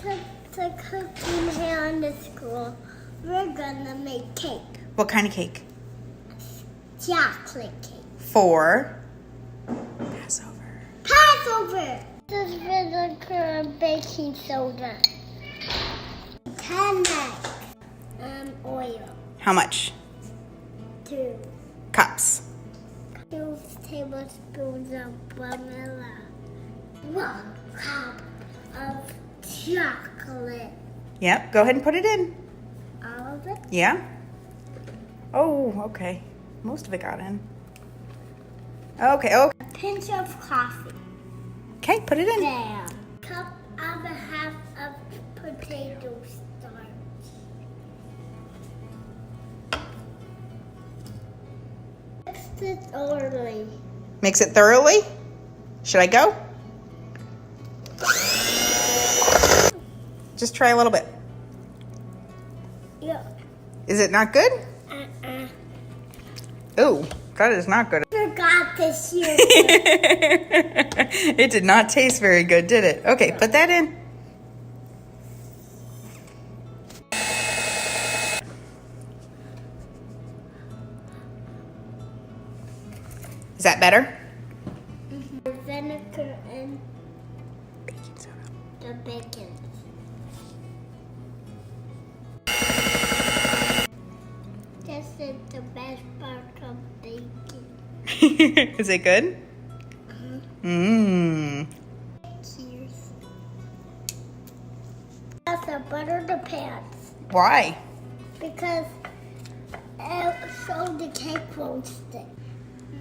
the cooking here in the school, we're gonna make cake. What kind of cake? Chocolate cake. For Passover. Passover! This is vinegar and baking soda. 10 eggs. Oil. How much? 2. Cups. 2 tablespoons of vanilla. 1 cup of chocolate. Yep, go ahead and put it in. All of it? Yeah? Oh, okay. Most of it got in. Okay, A pinch of coffee. okay, put it in. There. Cup and a half of potato starch. Mix it thoroughly. Mix it thoroughly. Should I go? Just try a little bit. Yeah. Is it not good? Uh-uh. Ooh, that is not good. Forgot this year. It did not taste very good, did it? Okay, put that in. Is that better? Vinegar and Baking soda. the bacon. This is the best part of baking. Is it good? Mmm. Cheers. Have to butter the pans Why? because so the cake won't stick.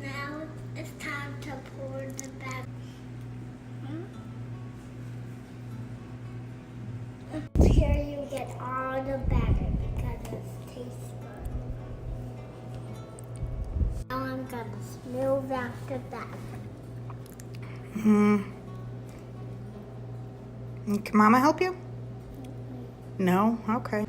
Now it's time to pour the batter. Here you get all the batter because it's tasty. Now I'm gonna smooth out the batter. Can Mama help you? No? Okay.